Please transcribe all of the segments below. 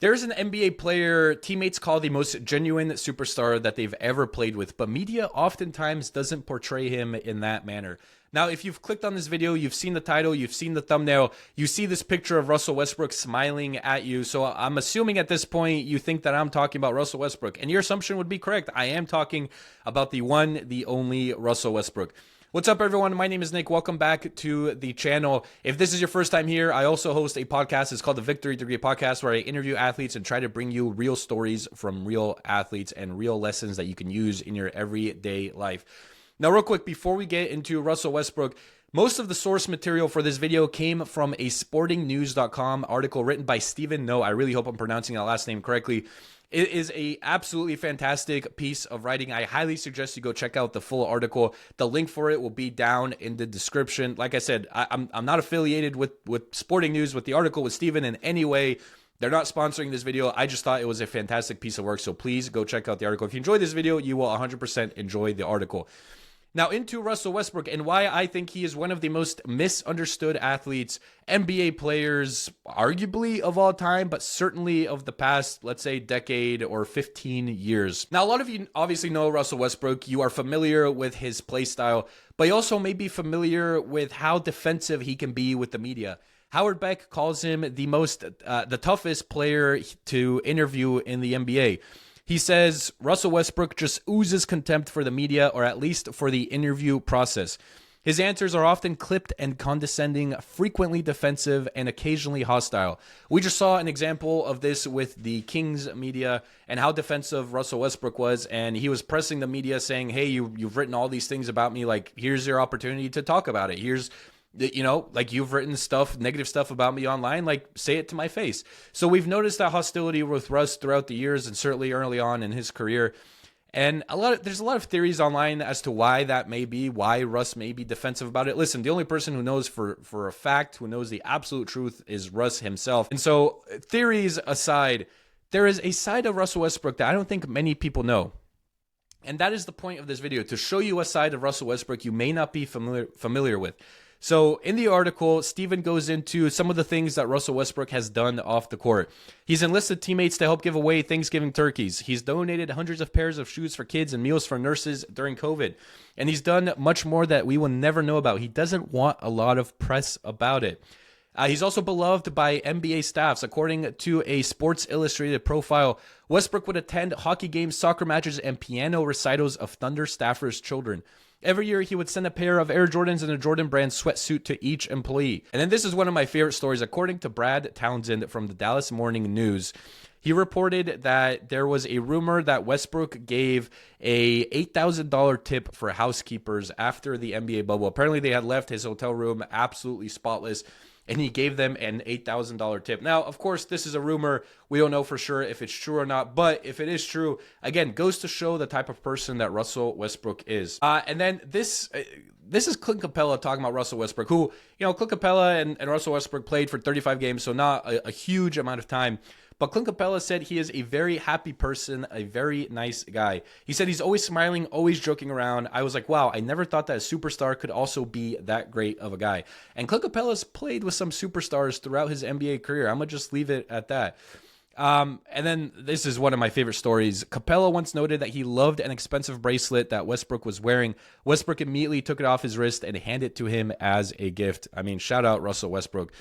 There's an NBA player teammates call the most genuine superstar that they've ever played with, but media oftentimes doesn't portray him in that manner. Now, if you've clicked on this video, you've seen the title, you've seen the thumbnail, you see this picture of Russell Westbrook smiling at you. So I'm assuming at this point you think that I'm talking about Russell Westbrook, and your assumption would be correct. I am talking about the one, the only Russell Westbrook. What's up, everyone? My name is Nick. Welcome back to the channel. If this is your first time here, I also host a podcast. It's called the Victory Degree Podcast, where I interview athletes and try to bring you real stories from real athletes and real lessons that you can use in your everyday life. Now, real quick, before we get into Russell Westbrook, most of the source material for this video came from a sportingnews.com article written by Stephen No. I really hope I'm pronouncing that last name correctly. It is a absolutely fantastic piece of writing. I highly suggest you go check out the full article. The link for it will be down in the description. Like I said, I'm not affiliated with Sporting News, with the article, with Steven in any way. They're not sponsoring this video. I just thought it was a fantastic piece of work. So please go check out the article. If you enjoy this video, you will 100% enjoy the article. Now, into Russell Westbrook and why I think he is one of the most misunderstood athletes, NBA players, arguably of all time, but certainly of the past, let's say, decade or 15 years. Now, a lot of you obviously know Russell Westbrook. You are familiar with his play style, but you also may be familiar with how defensive he can be with the media. Howard Beck calls him the toughest player to interview in the NBA. He says Russell Westbrook just oozes contempt for the media, or at least for the interview process. His answers are often clipped and condescending, frequently defensive, and occasionally hostile. We just saw an example of this with the Kings media and how defensive Russell Westbrook was, and he was pressing the media saying, hey, you've written all these things about me, like, here's your opportunity to talk about it. Here's, you know, like, you've written stuff, negative stuff about me online, like, say it to my face. So we've noticed that hostility with Russ throughout the years, and certainly early on in his career. And there's a lot of theories online as to why that may be, why Russ may be defensive about it. Listen, the only person who knows for a fact, who knows the absolute truth, is Russ himself. And so, theories aside, there is a side of Russell Westbrook that I don't think many people know. And that is the point of this video, to show you a side of Russell Westbrook you may not be familiar with. So in the article, Steven goes into some of the things that Russell Westbrook has done off the court. He's enlisted teammates to help give away Thanksgiving turkeys. He's donated hundreds of pairs of shoes for kids and meals for nurses during COVID. And he's done much more that we will never know about. He doesn't want a lot of press about it. He's also beloved by NBA staffs. According to a Sports Illustrated profile, Westbrook would attend hockey games, soccer matches, and piano recitals of Thunder staffers' children. Every year, he would send a pair of Air Jordans and a Jordan brand sweatsuit to each employee. And then this is one of my favorite stories. According to Brad Townsend from the Dallas Morning News, he reported that there was a rumor that Westbrook gave a $8,000 tip for housekeepers after the NBA bubble. Apparently, they had left his hotel room absolutely spotless, and he gave them an $8,000 tip. Now, of course, this is a rumor. We don't know for sure if it's true or not, but if it is true, again, goes to show the type of person that Russell Westbrook is. And then this is Clint Capella talking about Russell Westbrook, who, you know, Clint Capella and Russell Westbrook played for 35 games, so not a huge amount of time. But Clint Capella said he is a very happy person, a very nice guy. He said he's always smiling, always joking around. I was like, wow, I never thought that a superstar could also be that great of a guy. And Clint Capella's played with some superstars throughout his NBA career. I'm going to just leave it at that. And then this is one of my favorite stories. Capella once noted that he loved an expensive bracelet that Westbrook was wearing. Westbrook immediately took it off his wrist and handed it to him as a gift. I mean, shout out Russell Westbrook.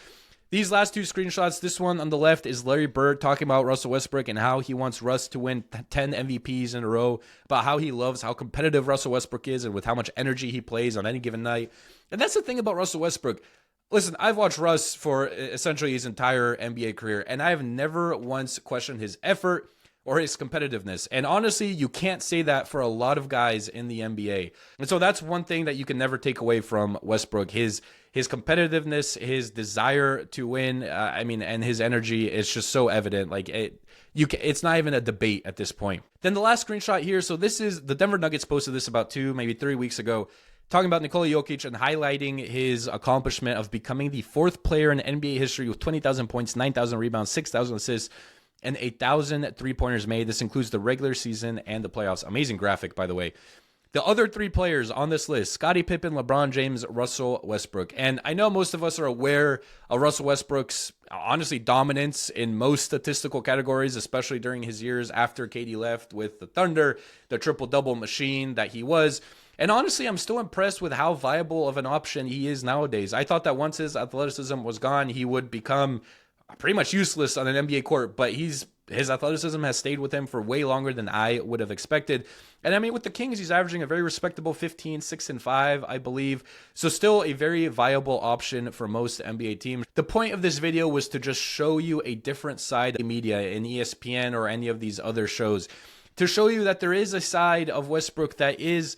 These last two screenshots, this one on the left is Larry Bird talking about Russell Westbrook and how he wants Russ to win 10 MVPs in a row, about how he loves how competitive Russell Westbrook is and with how much energy he plays on any given night. And that's the thing about Russell Westbrook. Listen, I've watched Russ for essentially his entire NBA career, and I have never once questioned his effort or his competitiveness. And honestly, you can't say that for a lot of guys in the NBA. And so that's one thing that you can never take away from Westbrook. His competitiveness, his desire to win, and his energy is just so evident. Like, it's not even a debate at this point. Then the last screenshot here. So this is the Denver Nuggets posted this about 3 weeks ago, talking about Nikola Jokic and highlighting his accomplishment of becoming the fourth player in NBA history with 20,000 points, 9,000 rebounds, 6,000 assists, and 8,000 three-pointers made. This includes the regular season and the playoffs. Amazing graphic, by the way. The other three players on this list: Scottie Pippen, LeBron James, Russell Westbrook. And I know most of us are aware of Russell Westbrook's, honestly, dominance in most statistical categories, especially during his years after KD left with the Thunder, the triple-double machine that he was. And honestly, I'm still impressed with how viable of an option he is nowadays. I thought that once his athleticism was gone, he would become pretty much useless on an NBA court, but his athleticism has stayed with him for way longer than I would have expected. And I mean, with the Kings, he's averaging a very respectable 15, 6, and 5, I believe. So still a very viable option for most NBA teams. The point of this video was to just show you a different side of media in ESPN or any of these other shows, to show you that there is a side of Westbrook that is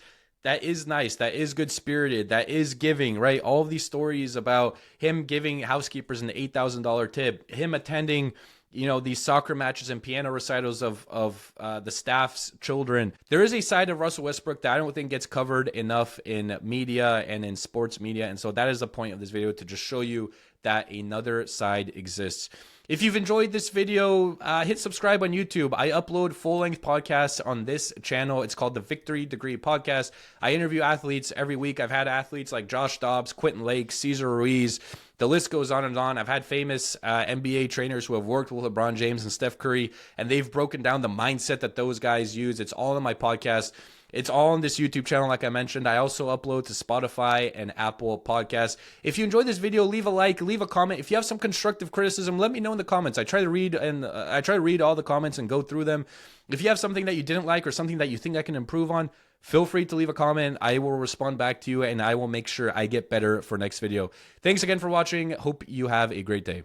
nice, that is good-spirited, that is giving, right? All of these stories about him giving housekeepers an $8,000 tip, him attending, these soccer matches and piano recitals of the staff's children. There is a side of Russell Westbrook that I don't think gets covered enough in media and in sports media, and so that is the point of this video, to just show you that another side exists. If you've enjoyed this video, hit subscribe on YouTube. I upload full-length podcasts on this channel. It's called the Victory Degree Podcast. I interview athletes every week. I've had athletes like Josh Dobbs, Quentin Lake, Cesar Ruiz. The list goes on and on. I've had famous NBA trainers who have worked with LeBron James and Steph Curry, and they've broken down the mindset that those guys use. It's all in my podcast. It's all on this YouTube channel, like I mentioned. I also upload to Spotify and Apple Podcasts. If you enjoyed this video, leave a like, leave a comment. If you have some constructive criticism, let me know in the comments. I try to read all the comments and go through them. If you have something that you didn't like or something that you think I can improve on, feel free to leave a comment. I will respond back to you, and I will make sure I get better for next video. Thanks again for watching. Hope you have a great day.